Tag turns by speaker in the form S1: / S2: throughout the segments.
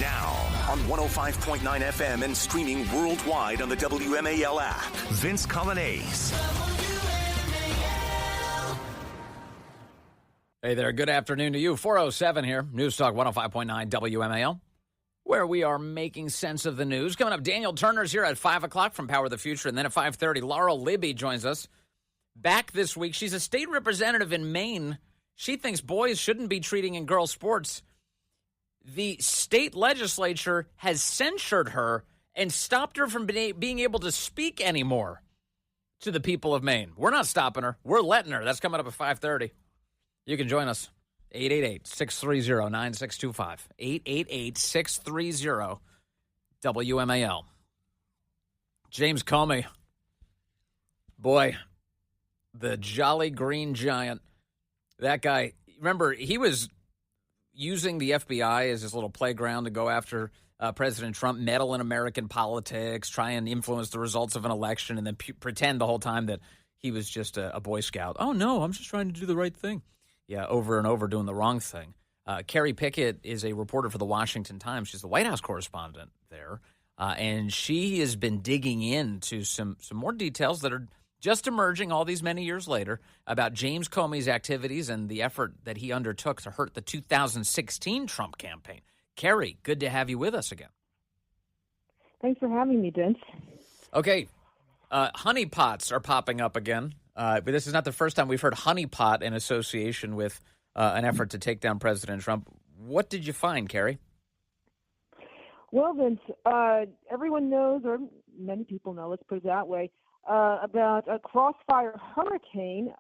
S1: Now, on 105.9 FM and streaming worldwide on the WMAL app, Vince Coglianese.
S2: Hey there, good afternoon to you. 407 here, News Talk 105.9 WMAL, where we are making sense of the news. Coming up, Daniel Turner's here at 5 o'clock from Power of the Future, and then at 5:30, Laura Libby joins us. Back this week, she's a state representative in Maine. She thinks boys shouldn't be treating in girls' sports. The state legislature has censured her and stopped her from being able to speak anymore to the people of Maine. We're not stopping her. We're letting her. That's coming up at 5:30. You can join us, 888-630-9625, 888-630-WMAL. James Comey, boy, the Jolly Green Giant, that guy, remember, he was using the FBI as his little playground to go after President Trump, meddle in American politics, try and influence the results of an election, and then pretend the whole time that he was just a Boy Scout. Oh, no, I'm just trying to do the right thing. Yeah, over and over doing the wrong thing. Kerry Picket is a reporter for the Washington Times. She's the White House correspondent there, and she has been digging into some more details that are just emerging all these many years later about James Comey's activities and the effort that he undertook to hurt the 2016 Trump campaign. Kerry, good to have you with us again.
S3: Thanks for having me, Vince.
S2: Okay, honeypots are popping up again. But this is not the first time we've heard honeypot in association with an effort to take down President Trump. What did you find, Kerry?
S3: Well, Vince, everyone knows, or many people know, let's put it that way, about a crossfire hurricane,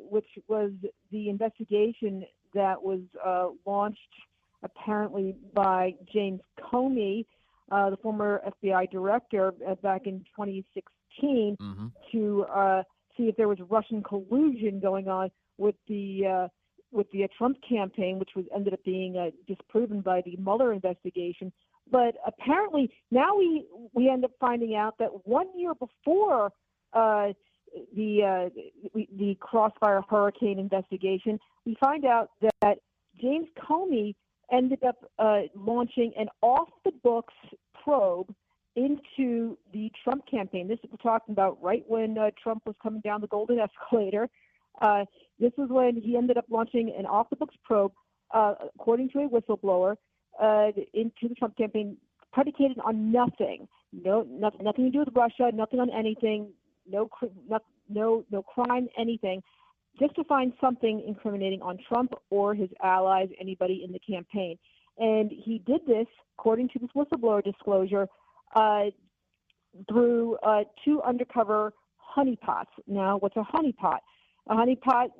S3: which was the investigation that was launched apparently by James Comey, the former FBI director, back in 2016, to see if there was Russian collusion going on with the Trump campaign, which ended up being disproven by the Mueller investigation. But apparently now we end up finding out that 1 year before the crossfire hurricane investigation, we find out that James Comey ended up launching an off-the-books probe into the Trump campaign. This is we're talking about right when Trump was coming down the golden escalator. This is when he ended up launching an off-the-books probe, according to a whistleblower, into the Trump campaign, predicated on nothing. Nothing to do with Russia, nothing on anything, no crime, anything, just to find something incriminating on Trump or his allies, anybody in the campaign. And he did this, according to this whistleblower disclosure, through two undercover honeypots. Now, what's a honeypot? A honeypot,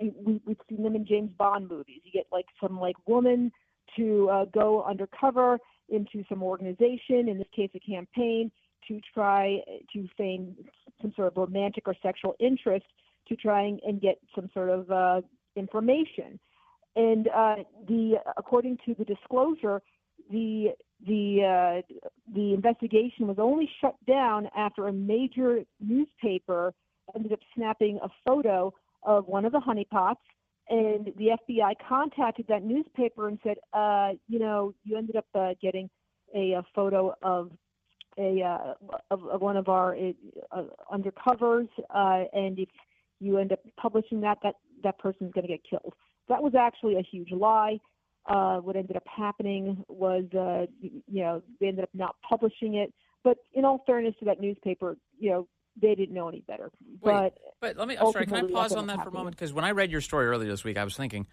S3: we've seen them in James Bond movies. You get some woman to go undercover into some organization, in this case a campaign, to try to feign some sort of romantic or sexual interest to try and get some sort of information. And according to the disclosure, the investigation was only shut down after a major newspaper ended up snapping a photo of one of the honeypots, and the FBI contacted that newspaper and said, you ended up getting a photo of one of our undercovers, and if you end up publishing that person's going to get killed. That was actually a huge lie. What ended up happening was, they ended up not publishing it. But in all fairness to that newspaper, they didn't know any better.
S2: But let me. I'm sorry. Can I pause on that for a moment? Because when I read your story earlier this week, I was thinking,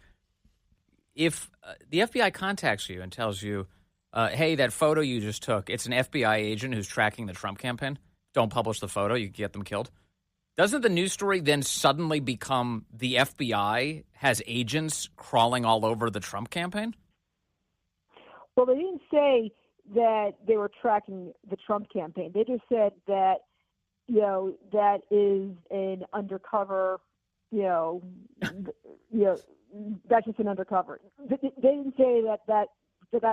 S2: if the FBI contacts you and tells you, "Hey, that photo you just took, it's an FBI agent who's tracking the Trump campaign. Don't publish the photo. You get them killed." Doesn't the news story then suddenly become the FBI has agents crawling all over the Trump campaign?
S3: Well, they didn't say that they were tracking the Trump campaign. They just said that, that is an undercover, that's just an undercover. They didn't say that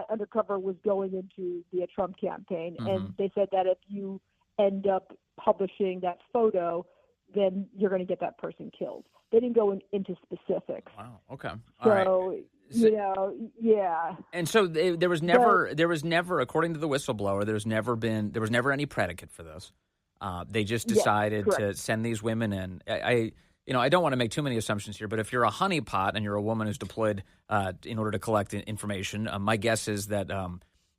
S3: undercover was going into the Trump campaign. Mm-hmm. And they said that if you end up publishing that photo, then you're going to get that person killed. They didn't go into specifics.
S2: Wow. Okay.
S3: So,
S2: all right.
S3: Yeah.
S2: And so there was never, according to the whistleblower, there was never any predicate for this. They just decided to send these women in. I don't want to make too many assumptions here, but if you're a honeypot and you're a woman who's deployed in order to collect information, my guess is that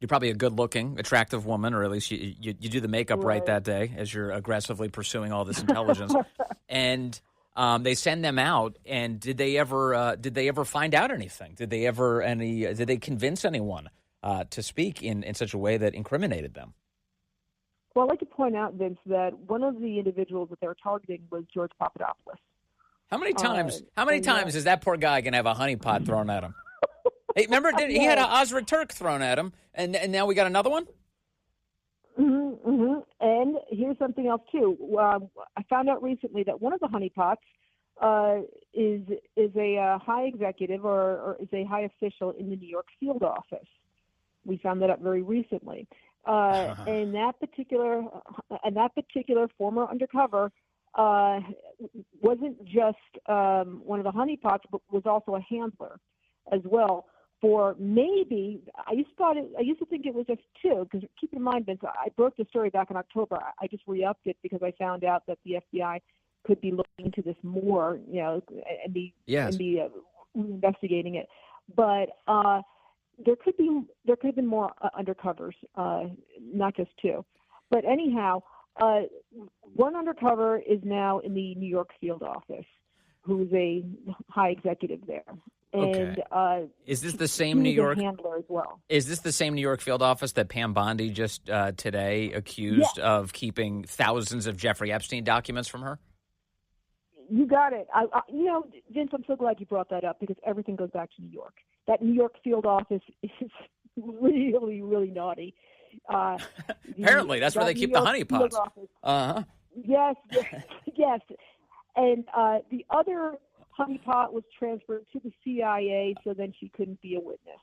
S2: you're probably a good-looking, attractive woman, or at least you do the makeup right that day as you're aggressively pursuing all this intelligence. And they send them out. And did they ever find out anything? Did they convince anyone to speak in such a way that incriminated them?
S3: Well, I'd like to point out, Vince, that one of the individuals that they were targeting was George Papadopoulos.
S2: How many times is that poor guy going to have a honeypot thrown at him? Hey, remember, he had an Osra Turk thrown at him, and now we got another one?
S3: Mm-hmm. And here's something else, too. I found out recently that one of the honeypots is a high executive or is a high official in the New York field office. We found that out very recently. And that particular former undercover wasn't just one of the honeypots, but was also a handler as well. For maybe, I used to think it was just two, because keep in mind, Vince, I broke the story back in October. I just re-upped it because I found out that the FBI could be looking into this more, and be investigating it. But there could have been more undercovers, not just two. But anyhow, one undercover is now in the New York field office, who's a high executive there. And
S2: is this the same New York
S3: handler as well?
S2: Is this the same New York field office that Pam Bondi just today accused of keeping thousands of Jeffrey Epstein documents from her?
S3: You got it. Vince, I'm so glad you brought that up because everything goes back to New York. That New York field office is really, really naughty.
S2: Apparently, that's where they keep the honeypots.
S3: Yes. And the other honeypot was transferred to the CIA, so then she couldn't be a witness.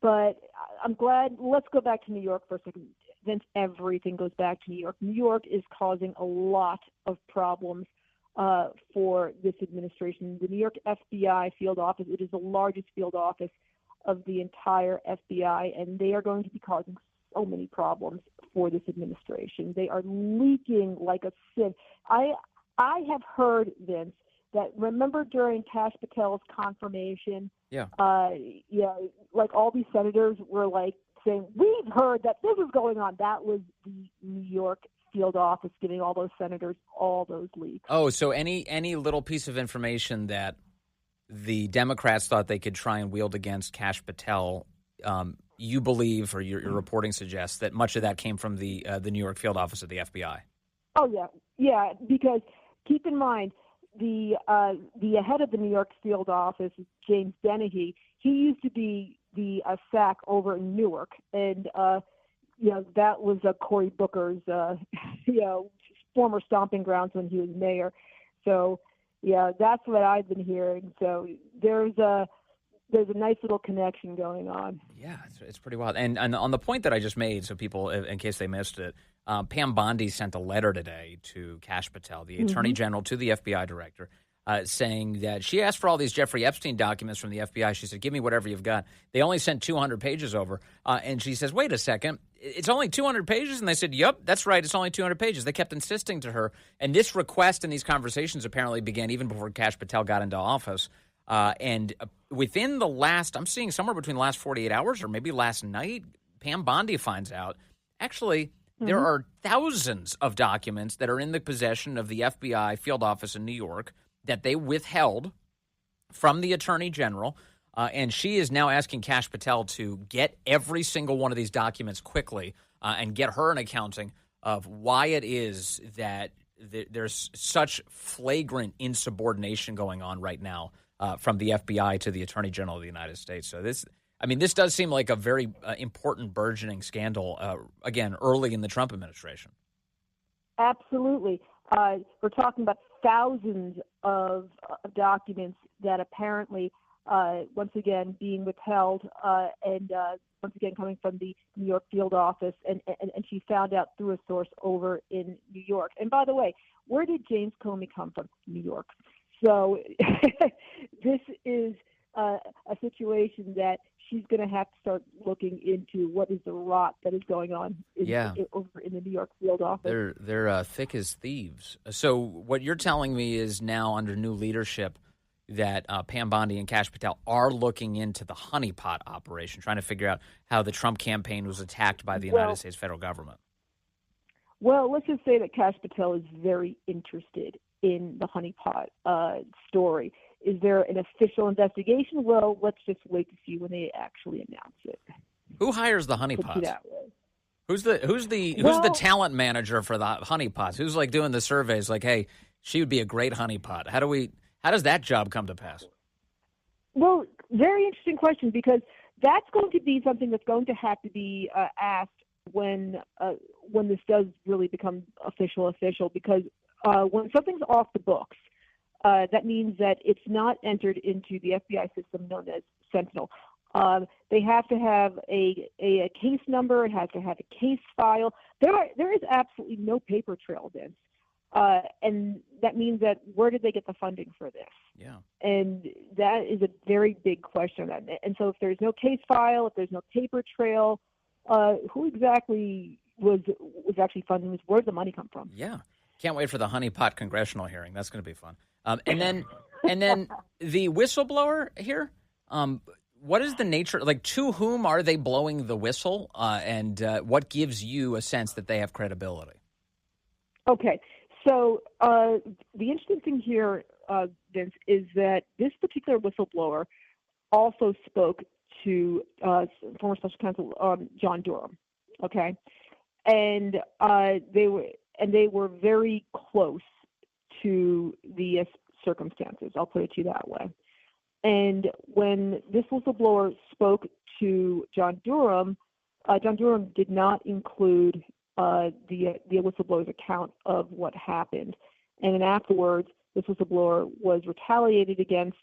S3: But I'm glad. Let's go back to New York for a second. Vince, everything goes back to New York. New York is causing a lot of problems for this administration. The New York FBI field office, it is the largest field office of the entire FBI, and they are going to be causing so many problems for this administration. They are leaking like a sieve. I have heard, Vince, that remember during Kash Patel's confirmation, like all these senators were like saying, we've heard that this is going on. That was the New York field office giving all those senators all those leaks.
S2: Oh, so any little piece of information that the Democrats thought they could try and wield against Kash Patel, you believe, or your reporting suggests that much of that came from the New York field office of the FBI.
S3: Oh yeah, because keep in mind the head of the New York field office, James Dennehy. He used to be the SAC over in Newark, and that was Cory Booker's former stomping grounds when he was mayor. So that's what I've been hearing. So there's a nice little connection going on.
S2: Yeah, it's pretty wild. And on the point that I just made, so people, in case they missed it, Pam Bondi sent a letter today to Kash Patel, the Attorney General, to the FBI director, saying that she asked for all these Jeffrey Epstein documents from the FBI. She said, give me whatever you've got. They only sent 200 pages over. And she says, wait a second, it's only 200 pages? And they said, yep, that's right, it's only 200 pages. They kept insisting to her. And this request and these conversations apparently began even before Kash Patel got into office. And within the last, I'm seeing somewhere between the last 48 hours or maybe last night, Pam Bondi finds out, actually, there are thousands of documents that are in the possession of the FBI field office in New York that they withheld from the Attorney General. And she is now asking Kash Patel to get every single one of these documents quickly and get her an accounting of why it is that there's such flagrant insubordination going on right now from the FBI to the Attorney General of the United States. So this does seem like a very important burgeoning scandal, again, early in the Trump administration.
S3: Absolutely. We're talking about thousands of documents that apparently, once again, being withheld and once again coming from the New York field office. And she found out through a source over in New York. And by the way, where did James Comey come from? New York. So this is a situation that she's going to have to start looking into what is the rot that is going on over in the New York field office.
S2: They're thick as thieves. So what you're telling me is now under new leadership that Pam Bondi and Kash Patel are looking into the honeypot operation, trying to figure out how the Trump campaign was attacked by the United States federal government.
S3: Well, let's just say that Kash Patel is very interested in the honeypot story. Is there an official investigation? Well, let's just wait to see when they actually announce it.
S2: Who hires the honeypots? Who's the talent manager for the honeypots? Who's like doing the surveys? Like, hey, she would be a great honeypot. How does that job come to pass?
S3: Well, very interesting question, because that's going to be something that's going to have to be asked when this does really become official. Because when something's off the books, that means that it's not entered into the FBI system known as Sentinel. They have to have a case number. It has to have a case file. There is absolutely no paper trail, Vince. And that means that where did they get the funding for this?
S2: Yeah. And
S3: that is a very big question. And so if there's no case file, if there's no paper trail, who exactly was actually funding this? Where did the money come from?
S2: Yeah. Can't wait for the honeypot congressional hearing. That's going to be fun. And then the whistleblower here, what is the nature, like to whom are they blowing the whistle? And what gives you a sense that they have credibility?
S3: Okay. So the interesting thing here, Vince, is that this particular whistleblower also spoke to former Special Counsel John Durham. Okay, and they were very close to the circumstances. I'll put it to you that way. And when this whistleblower spoke to John Durham did not include the whistleblower's account of what happened. And then afterwards, this whistleblower was retaliated against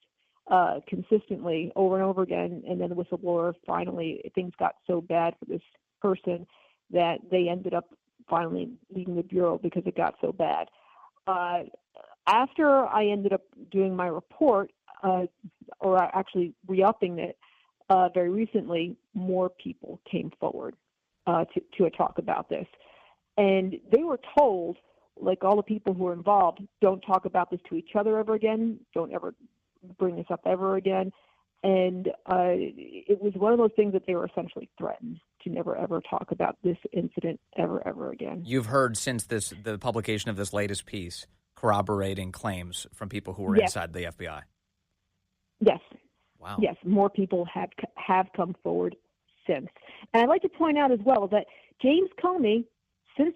S3: consistently over and over again. And then the whistleblower finally, things got so bad for this person that they ended up finally leaving the Bureau because it got so bad. After I ended up doing my report, or actually re-upping it very recently, more people came forward to talk about this. And they were told, like all the people who were involved, don't talk about this to each other ever again. Don't ever bring this up ever again. And it was one of those things that they were essentially threatened to never, ever talk about this incident ever again.
S2: You've heard since the publication of this latest piece corroborating claims from people who were inside the FBI?
S3: Yes.
S2: Wow.
S3: Yes, more people have come forward since. And I'd like to point out as well that James Comey, since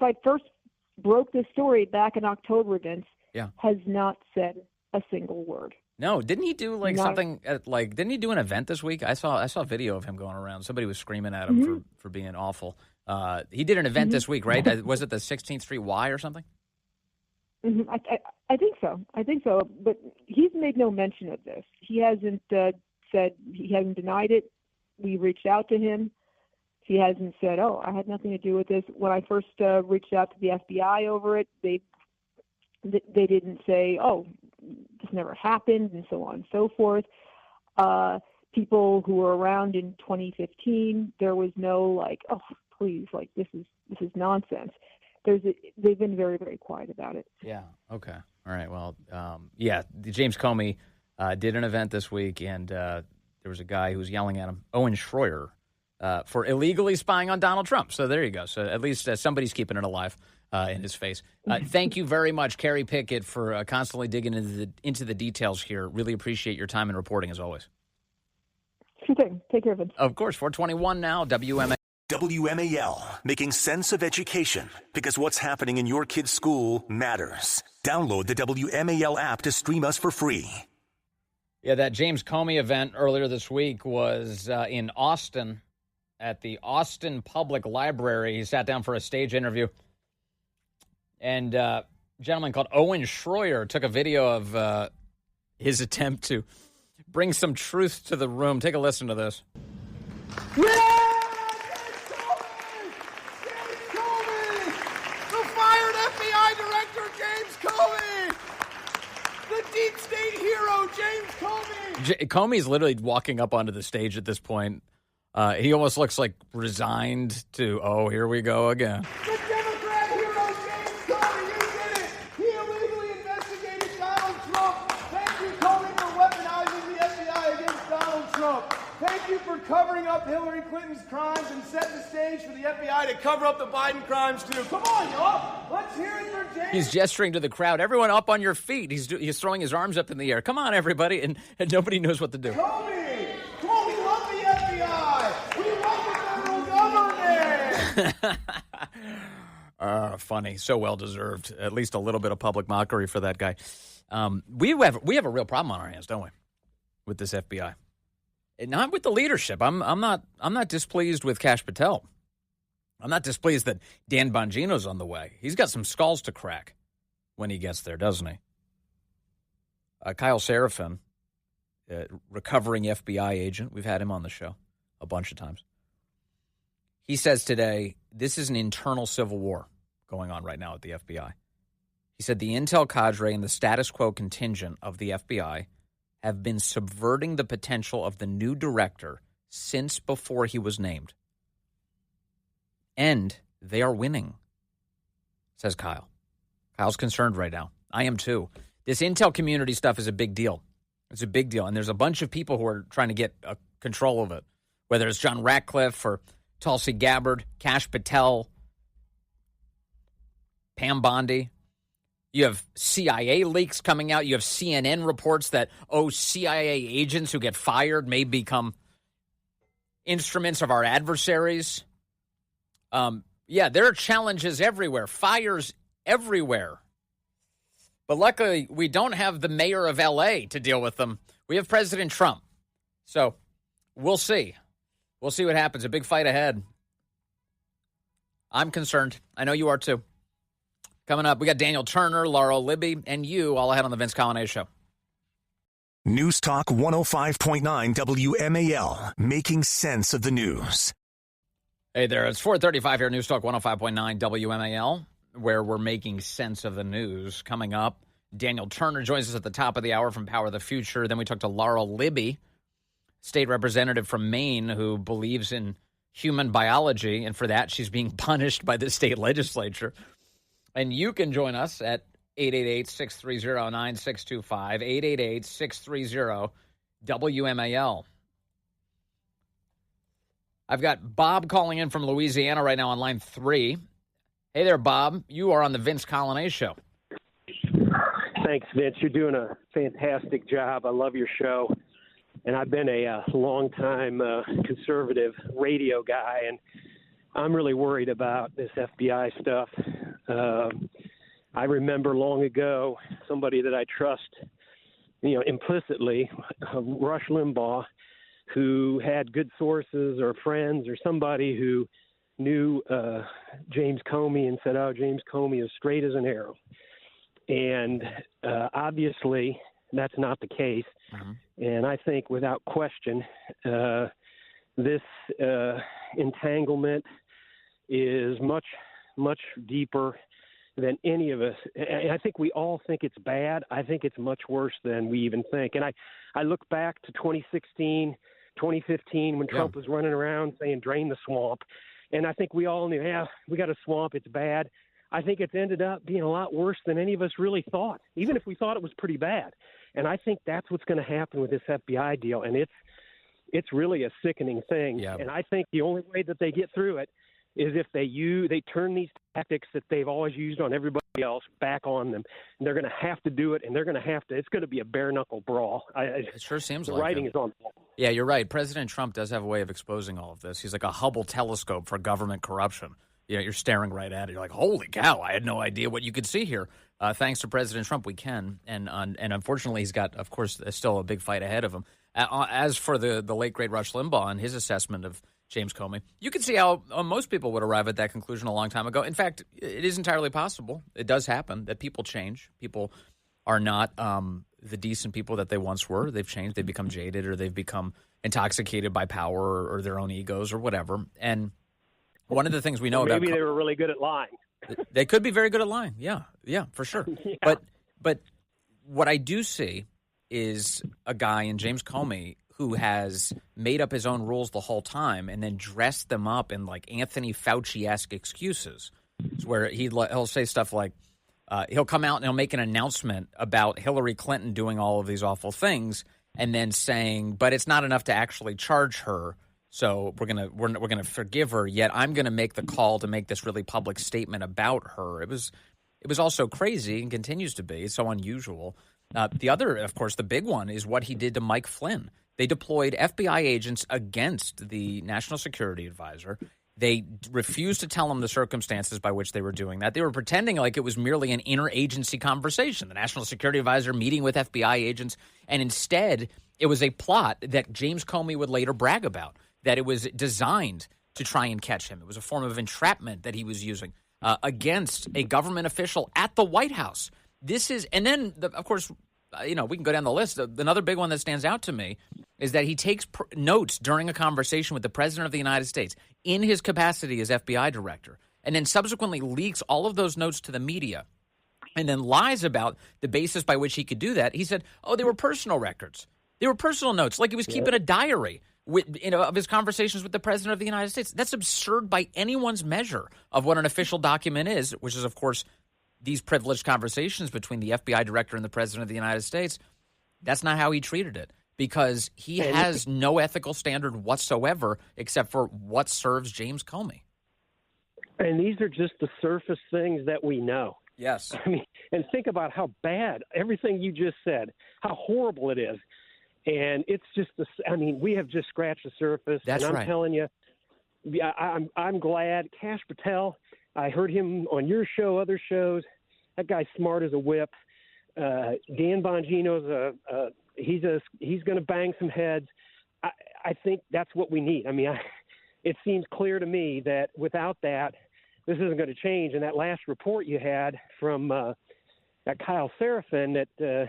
S3: I first broke this story back in October, Vince, has not said a single word.
S2: No, didn't he do something didn't he do an event this week? I saw a video of him going around. Somebody was screaming at him for being awful. He did an event this week, right? Was it the 16th Street Y or something?
S3: Mm-hmm. I think so. But he's made no mention of this. He hasn't said, he hasn't denied it. We reached out to him. He hasn't said, "Oh, I had nothing to do with this." When I first reached out to the FBI over it, they didn't say, "Oh, this never happened," and so on and so forth. People who were around in 2015, there was no "Oh, please, this is nonsense." They've been very, very quiet about it.
S2: Yeah. Okay. All right. Well, James Comey did an event this week, and there was a guy who was yelling at him, Owen Schroyer, for illegally spying on Donald Trump. So there you go. So at least somebody's keeping it alive in his face. Thank you very much, Kerry Picket, for constantly digging into the details here. Really appreciate your time and reporting, as always.
S3: Sure thing. Take care, Vince.
S2: Of course. 421 now,
S1: WMAL, making sense of education, because what's happening in your kid's school matters. Download the WMAL app to stream us for free.
S2: Yeah, that James Comey event earlier this week was in Austin at the Austin Public Library. He sat down for a stage interview. And a gentleman called Owen Schroyer took a video of his attempt to bring some truth to the room. Take a listen to this.
S4: Yeah! Deep state hero, James Comey.
S2: Comey's literally walking up onto the stage at this point. He almost looks like resigned to, oh, here we go again.
S4: The Democrat hero, James Comey, you did it! He illegally investigated Donald Trump. Thank you, Comey, for weaponizing the FBI against Donald Trump. Thank you for covering up Hillary Clinton's crimes and setting the stage for the FBI to cover up the Biden crimes, too. Come on, y'all. Let's hear it for James.
S2: He's gesturing to the crowd. Everyone up on your feet. He's throwing his arms up in the air. Come on, everybody. And nobody knows what to do.
S4: Comey! Come on, we love the FBI! We love the federal government!
S2: Funny. So well-deserved. At least a little bit of public mockery for that guy. We have a real problem on our hands, don't we, with this FBI? And not with the leadership. I'm not displeased with Kash Patel. I'm not displeased that Dan Bongino's on the way. He's got some skulls to crack when he gets there, doesn't he? Kyle Seraphin, recovering FBI agent. We've had him on the show a bunch of times. He says today, this is an internal civil war going on right now at the FBI. He said the intel cadre and the status quo contingent of the FBI have been subverting the potential of the new director since before he was named. And they are winning, says Kyle. Kyle's concerned right now. I am too. This intel community stuff is a big deal. It's a big deal. And there's a bunch of people who are trying to get control of it, whether it's John Ratcliffe or Tulsi Gabbard, Kash Patel, Pam Bondi. You have CIA leaks coming out. You have CNN reports that, CIA agents who get fired may become instruments of our adversaries. There are challenges everywhere, fires everywhere. But luckily, we don't have the mayor of L.A. to deal with them. We have President Trump. So we'll see. We'll see what happens. A big fight ahead. I'm concerned. I know you are too. Coming up, we got Daniel Turner, Laura Libby, and you all ahead on the Vince Coglianese Show.
S1: News Talk 105.9 WMAL, making sense of the news.
S2: Hey there, it's 4:35 here, News Talk 105.9 WMAL, where we're making sense of the news. Coming up, Daniel Turner joins us at the top of the hour from Power of the Future. Then we talk to Laura Libby, state representative from Maine, who believes in human biology, and for that, she's being punished by the state legislature. And you can join us at 888-630-9625, 888-630-WMAL. I've got Bob calling in from Louisiana right now on line 3. Hey there, Bob. You are on the Vince Coglianese Show.
S5: Thanks, Vince. You're doing a fantastic job. I love your show. And I've been a long-time conservative radio guy, and I'm really worried about this FBI stuff. I remember long ago somebody that I trust, implicitly, Rush Limbaugh, who had good sources or friends or somebody who knew James Comey and said, James Comey is straight as an arrow. And obviously that's not the case. Mm-hmm. And I think without question, this entanglement is much, much deeper than any of us. I think we all think it's bad. I think it's much worse than we even think. And I look back to 2016, 2015, when Trump was running around saying, drain the swamp. And I think we all knew, we got a swamp. It's bad. I think it's ended up being a lot worse than any of us really thought, even if we thought it was pretty bad. And I think that's what's going to happen with this FBI deal. And it's really a sickening thing. Yeah. And I think the only way that they get through it is if they turn these tactics that they've always used on everybody else back on them. And they're going to have to do it, and they're going to have to – it's going to be a bare-knuckle brawl.
S2: It sure seems like it.
S5: The writing is on the wall.
S2: Yeah, you're right. President Trump does have a way of exposing all of this. He's like a Hubble telescope for government corruption. You're staring right at it. You're like, holy cow, I had no idea what you could see here. Thanks to President Trump, we can. And unfortunately, he's got, of course, still a big fight ahead of him. As for the late, great Rush Limbaugh and his assessment of James Comey, you can see how most people would arrive at that conclusion a long time ago. In fact, it is entirely possible. It does happen that people change. People are not the decent people that they once were. They've changed. They've become jaded, or they've become intoxicated by power or their own egos or whatever. And one of the things we know about
S5: maybe they were really good at lying.
S2: They could be very good at lying. Yeah, for sure. Yeah. But what I do see is a guy in James Comey who has made up his own rules the whole time and then dressed them up in like Anthony Fauci-esque excuses. It's where he'll say stuff like, he'll come out and he'll make an announcement about Hillary Clinton doing all of these awful things and then saying, but it's not enough to actually charge her, so we're gonna forgive her, yet I'm going to make the call to make this really public statement about her. It was also crazy and continues to be. It's so unusual. The other, of course, the big one is what he did to Mike Flynn. They deployed FBI agents against the National Security Advisor. They refused to tell him the circumstances by which they were doing that. They were pretending like it was merely an interagency conversation, the National Security Advisor meeting with FBI agents, and instead it was a plot that James Comey would later brag about, that it was designed to try and catch him. It was a form of entrapment that he was using against a government official at the White House. And then, of course, we can go down the list. Another big one that stands out to me is that he takes notes during a conversation with the President of the United States in his capacity as FBI director, and then subsequently leaks all of those notes to the media and then lies about the basis by which he could do that. He said, they were personal records. They were personal notes, like he was keeping a diary of his conversations with the President of the United States. That's absurd by anyone's measure of what an official document is, which is, of course, these privileged conversations between the FBI director and the President of the United States. That's not how he treated it, because he has no ethical standard whatsoever except for what serves James Comey.
S5: And these are just the surface things that we know.
S2: Yes.
S5: I mean, and think about how bad everything you just said, how horrible it is. And it's just, we have just scratched the surface.
S2: That's
S5: and I'm
S2: right.
S5: telling you, I'm glad. Kash Patel, I heard him on your show, other shows. That guy's smart as a whip. Dan Bongino's he's going to bang some heads. I think that's what we need. It seems clear to me that without that, this isn't going to change. And that last report you had from that Kyle Seraphin that the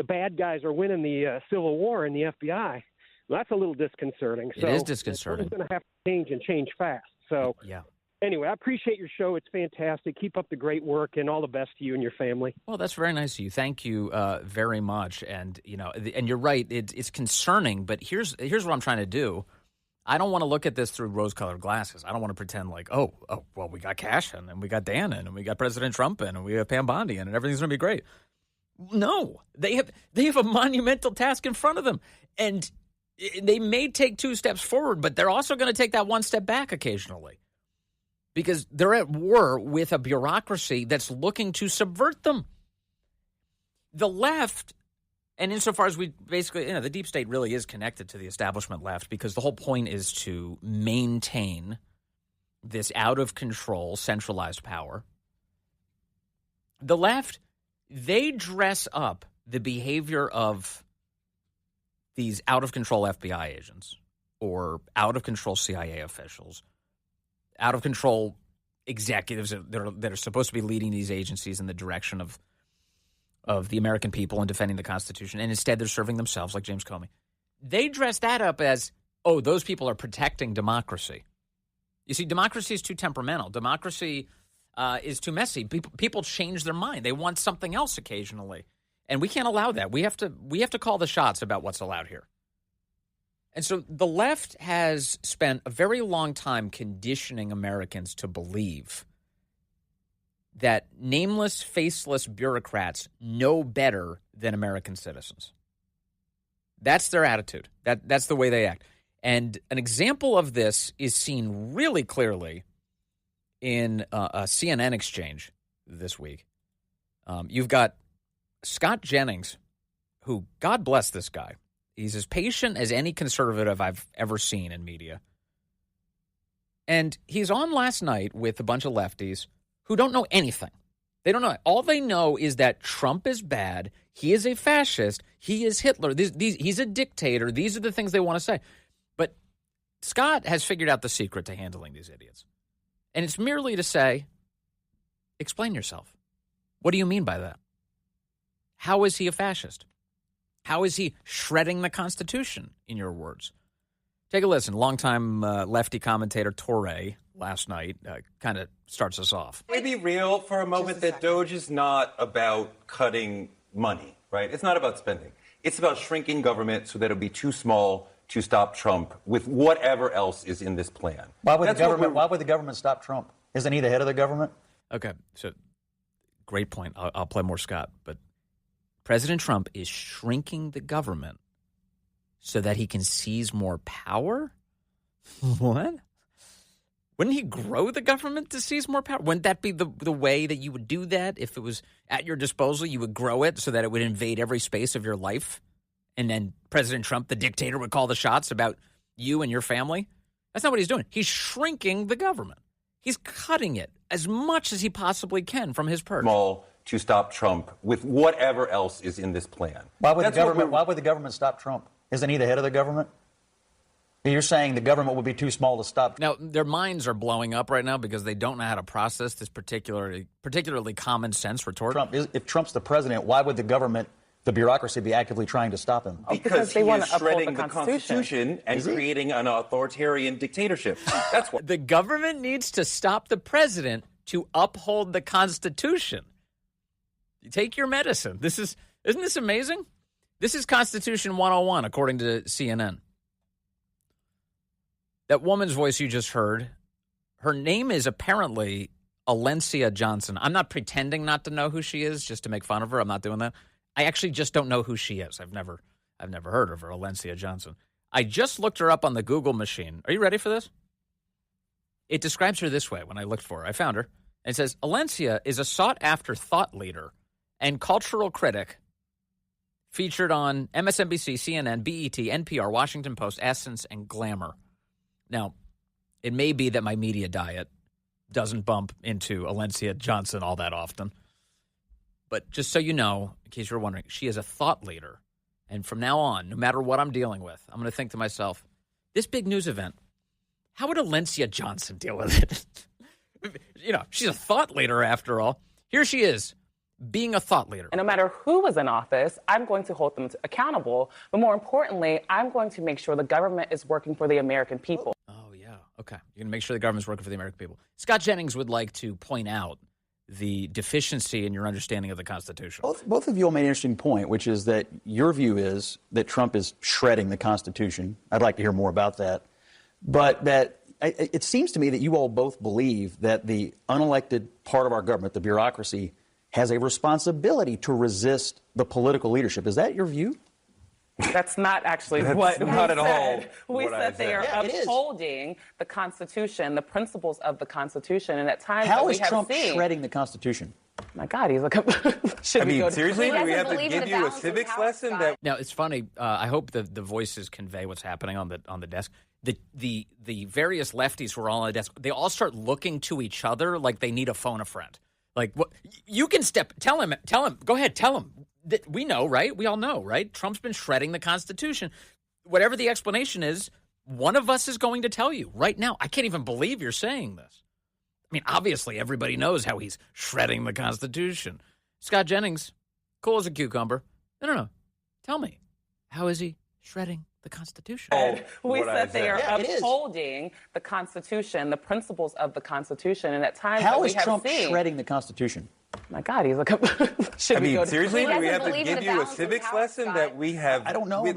S5: bad guys are winning the Civil War in the FBI, well, that's a little disconcerting.
S2: It is disconcerting.
S5: It's going to have to change fast. So
S2: yeah.
S5: Anyway, I appreciate your show. It's fantastic. Keep up the great work, and all the best to you and your family.
S2: Well, that's very nice of you. Thank you very much. And and you're right. It's concerning. But here's what I'm trying to do. I don't want to look at this through rose-colored glasses. I don't want to pretend like, well, we got Kash in, and we got Dan in, and we got President Trump in, and we have Pam Bondi in, and everything's going to be great. No, they have a monumental task in front of them, and they may take 2 steps forward, but they're also going to take that 1 step back occasionally, because they're at war with a bureaucracy that's looking to subvert them. The left, and insofar as we basically, the deep state really is connected to the establishment left, because the whole point is to maintain this out-of-control centralized power. The left, they dress up the behavior of these out-of-control FBI agents or out-of-control CIA officials, out-of-control executives that are supposed to be leading these agencies in the direction of the American people and defending the Constitution, and instead they're serving themselves like James Comey. They dress that up as, those people are protecting democracy. You see, democracy is too temperamental. Democracy is too messy. People change their mind. They want something else occasionally, and we can't allow that. We have to call the shots about what's allowed here. And so the left has spent a very long time conditioning Americans to believe that nameless, faceless bureaucrats know better than American citizens. That's their attitude. That's the way they act. And an example of this is seen really clearly in a CNN exchange this week. You've got Scott Jennings, who, God bless this guy. He's as patient as any conservative I've ever seen in media. And he's on last night with a bunch of lefties who don't know anything. They don't know. All they know is that Trump is bad. He is a fascist. He is Hitler. He's a dictator. These are the things they want to say. But Scott has figured out the secret to handling these idiots. And it's merely to say, explain yourself. What do you mean by that? How is he a fascist? How is he shredding the Constitution, in your words? Take a listen. Longtime lefty commentator Torre last night kind of starts us off.
S6: Can we be real for a moment that Doge is not about cutting money, right? It's not about spending. It's about shrinking government so that it'll be too small to stop Trump with whatever else is in this plan.
S7: Why would the government stop Trump? Isn't he the head of the government?
S2: Okay, so great point. I'll play more Scott, but President Trump is shrinking the government so that he can seize more power? What? Wouldn't he grow the government to seize more power? Wouldn't that be the way that you would do that? If it was at your disposal, you would grow it so that it would invade every space of your life? And then President Trump, the dictator, would call the shots about you and your family? That's not what he's doing. He's shrinking the government. He's cutting it as much as he possibly can from his purse.
S6: Small to stop Trump with whatever else is in this plan.
S7: Why would the government stop Trump? Isn't he the head of the government? You're saying the government will be too small to stop.
S2: Now, their minds are blowing up right now because they don't know how to process this particularly common sense retort.
S7: If Trump's the president, why would the government, the bureaucracy, be actively trying to stop him?
S6: Because he is shredding the Constitution and creating an authoritarian dictatorship. That's what.
S2: The government needs to stop the president to uphold the Constitution. You take your medicine. Isn't this amazing? This is Constitution 101, according to CNN. That woman's voice you just heard, her name is apparently Alencia Johnson. I'm not pretending not to know who she is just to make fun of her. I'm not doing that. I actually just don't know who she is. I've never heard of her, Alencia Johnson. I just looked her up on the Google machine. Are you ready for this? It describes her this way when I looked for her. I found her. It says, Alencia is a sought-after thought leader and cultural critic featured on MSNBC, CNN, BET, NPR, Washington Post, Essence, and Glamour. Now, it may be that my media diet doesn't bump into Alencia Johnson all that often. But just so you know, in case you're wondering, she is a thought leader. And from now on, no matter what I'm dealing with, I'm going to think to myself, this big news event, how would Alencia Johnson deal with it? She's a thought leader after all. Here she is, being a thought leader.
S8: And no matter who is in office, I'm going to hold them accountable. But more importantly, I'm going to make sure the government is working for the American people.
S2: Oh, yeah. Okay. You're going to make sure the government's working for the American people. Scott Jennings would like to point out the deficiency in your understanding of the Constitution.
S7: Both of you all made an interesting point, which is that your view is that Trump is shredding the Constitution. I'd like to hear more about that. But that it seems to me that you all both believe that the unelected part of our government, the bureaucracy, has a responsibility to resist the political leadership. Is that your view?
S8: That's not actually
S6: That's
S8: what
S6: not
S8: we
S6: at all
S8: said. We
S6: what I
S8: said they are upholding the Constitution, the principles of the Constitution, and at times
S7: How
S8: we
S7: is
S8: have
S7: Trump
S8: seen,
S7: shredding the Constitution?
S8: My God, he's like.
S6: Seriously, do we have to give you a civics lesson?
S2: Now it's funny. I hope the voices convey what's happening on the desk. The various lefties who are all on the desk, they all start looking to each other like they need a phone a friend. Like, what? You can tell him, go ahead, tell him. We know, right? We all know, right? Trump's been shredding the Constitution. Whatever the explanation is, one of us is going to tell you right now. I can't even believe you're saying this. I mean, obviously, everybody knows how he's shredding the Constitution. Scott Jennings, cool as a cucumber. No. Tell me, how is he shredding the Constitution?
S8: We said they are upholding the Constitution, the principles of the Constitution, and at times
S7: how
S8: we
S7: is
S8: have
S7: Trump
S8: seen,
S7: shredding the Constitution?
S8: My God, he's like.
S6: Seriously, do we have to give you a civics lesson that we have?
S7: I don't know
S6: we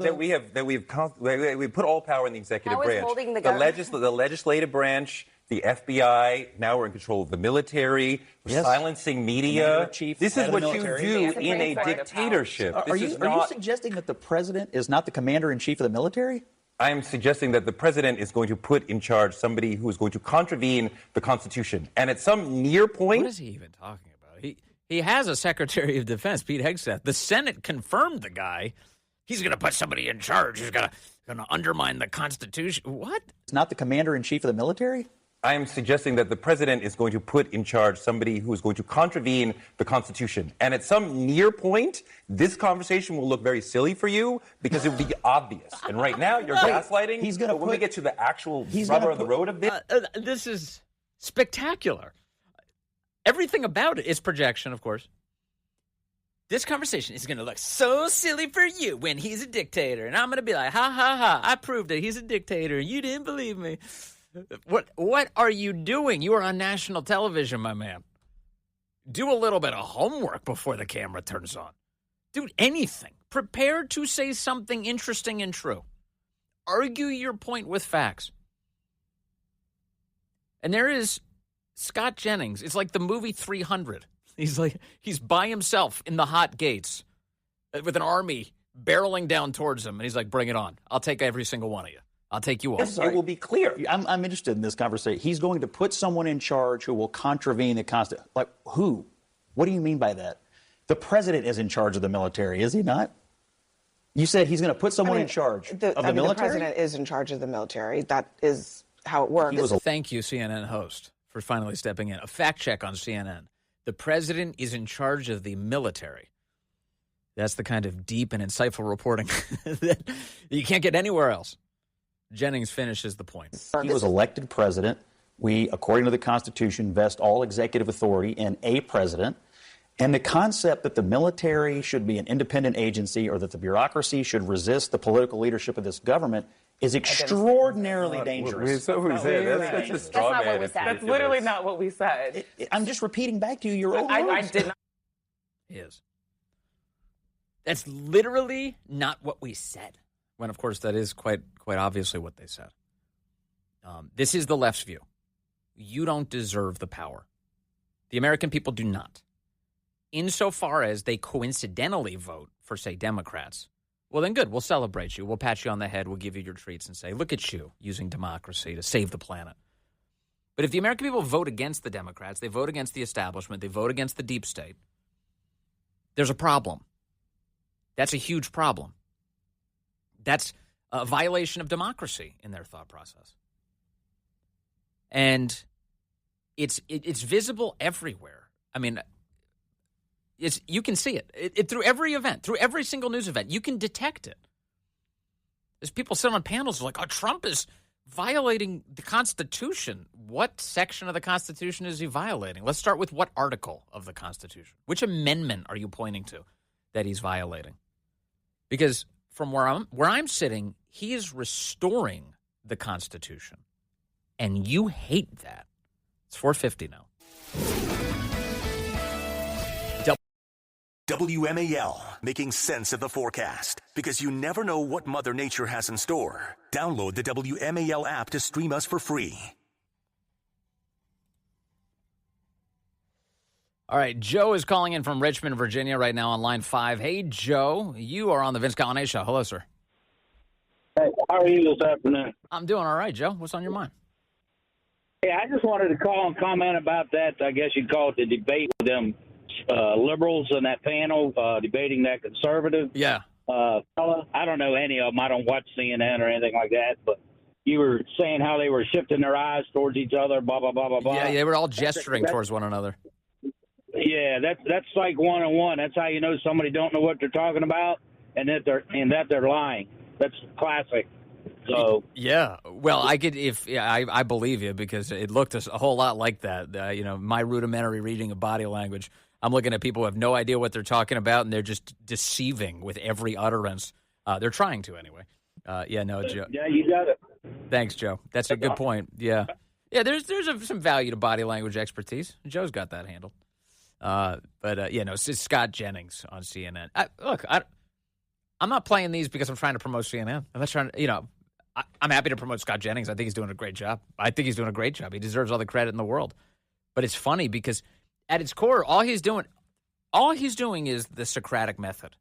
S6: put all power in the executive branch, the legislative branch, the FBI. Now we're in control of the military. We're silencing media. This is what you do in a dictatorship.
S7: Are you suggesting that the president is not the commander-in-chief of the military?
S6: I am suggesting that the president is going to put in charge somebody who is going to contravene the Constitution. And at some near point...
S2: What is he even talking about? He has a Secretary of Defense, Pete Hegseth. The Senate confirmed the guy. He's going to put somebody in charge who's going to undermine the Constitution. What?
S7: It's not the commander-in-chief of the military?
S6: I am suggesting that the president is going to put in charge somebody who is going to contravene the Constitution. And at some near point, this conversation will look very silly for you because it will be obvious. And right now, you're gaslighting. But when we get to the actual rubber of the road of this...
S2: this is spectacular. Everything about it is projection, of course. This conversation is going to look so silly for you when he's a dictator. And I'm going to be like, ha, ha, ha, I proved it. He's a dictator. You didn't believe me. What are you doing? You are on national television, my man. Do a little bit of homework before the camera turns on. Do anything. Prepare to say something interesting and true. Argue your point with facts. And there is Scott Jennings. It's like the movie 300. He's by himself in the hot gates with an army barreling down towards him. And he's like, bring it on. I'll take every single one of you. I'll take you all.
S7: It will be clear. I'm interested in this conversation. He's going to put someone in charge who will contravene the Constitution. Like, who? What do you mean by that? The president is in charge of the military, is he not? You said he's going to put someone in charge of the military?
S9: The president is in charge of the military. That is how it works.
S2: Thank you, CNN host, for finally stepping in. A fact check on CNN. The president is in charge of the military. That's the kind of deep and insightful reporting that you can't get anywhere else. Jennings finishes the point.
S7: He was elected president. We, according to the Constitution, vest all executive authority in a president. And the concept that the military should be an independent agency or that the bureaucracy should resist the political leadership of this government is extraordinarily dangerous.
S8: That's not what we said. That's literally not what we said.
S7: I'm just repeating back to you your own words.
S8: I did not.
S2: Is. That's literally not what we said. When, of course, that is quite obviously what they said. This is the left's view. You don't deserve the power. The American people do not. Insofar as they coincidentally vote for, say, Democrats, well, then good. We'll celebrate you. We'll pat you on the head. We'll give you your treats and say, look at you using democracy to save the planet. But if the American people vote against the Democrats, they vote against the establishment, they vote against the deep state, there's a problem. That's a huge problem. That's a violation of democracy in their thought process. And it's visible everywhere. I mean, you can see it through every event, through every single news event. You can detect it. There's people sitting on panels like, oh, Trump is violating the Constitution. What section of the Constitution is he violating? Let's start with what article of the Constitution. Which amendment are you pointing to that he's violating? Because from where I'm sitting, he is restoring the Constitution. And you hate that. It's 4:50 now.
S1: WMAL, making sense of the forecast. Because you never know what Mother Nature has in store. Download the WMAL app to stream us for free.
S2: All right, Joe is calling in from Richmond, Virginia right now on line 5. Hey, Joe, you are on the Vince Coglianese Show. Hello, sir.
S10: Hey, how are you this afternoon?
S2: I'm doing all right, Joe. What's on your mind?
S10: Hey, I just wanted to call and comment about that. I guess you'd call it the debate with them liberals in that panel debating that conservative fella. I don't know any of them. I don't watch CNN or anything like that, but you were saying how they were shifting their eyes towards each other, blah, blah, blah, blah, blah.
S2: Yeah, they were all gesturing towards one another.
S10: Yeah, that's like one-on-one. That's how you know somebody don't know what they're talking about and that they're lying. That's classic. So
S2: yeah, well, I believe you because it looked a whole lot like that. My rudimentary reading of body language. I'm looking at people who have no idea what they're talking about, and they're just deceiving with every utterance. They're trying to anyway. Joe.
S10: Yeah, you got it.
S2: Thanks, Joe. That's a good point. Yeah. There's some value to body language expertise. Joe's got that handled. It's Scott Jennings on CNN. I'm not playing these because I'm trying to promote CNN. I'm not trying to, I'm happy to promote Scott Jennings. I think he's doing a great job. He deserves all the credit in the world. But it's funny because at its core, all he's doing is the Socratic method.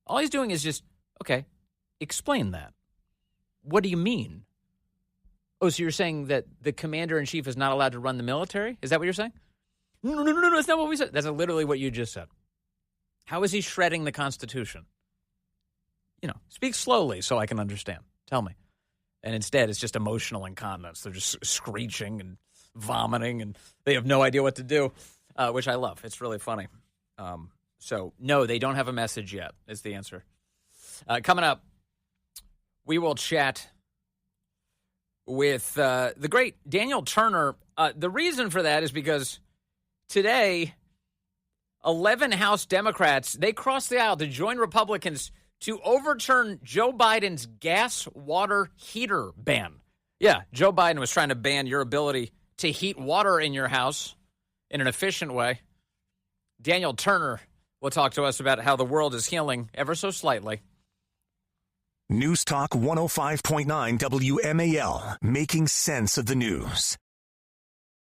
S2: All he's doing is just, okay, explain that. What do you mean? Oh, so you're saying that the commander-in-chief is not allowed to run the military? Is that what you're saying? No, that's not what we said. That's literally what you just said. How is he shredding the Constitution? Speak slowly so I can understand. Tell me. And instead, it's just emotional incontinence. They're just screeching and vomiting, and they have no idea what to do, which I love. It's really funny. No, they don't have a message yet, is the answer. Coming up, we will chat with the great Daniel Turner. The reason for that is because today, 11 House Democrats, they crossed the aisle to join Republicans to overturn Joe Biden's gas water heater ban. Yeah, Joe Biden was trying to ban your ability to heat water in your house in an efficient way. Daniel Turner will talk to us about how the world is healing ever so slightly.
S1: News Talk 105.9 WMAL, making sense of the news.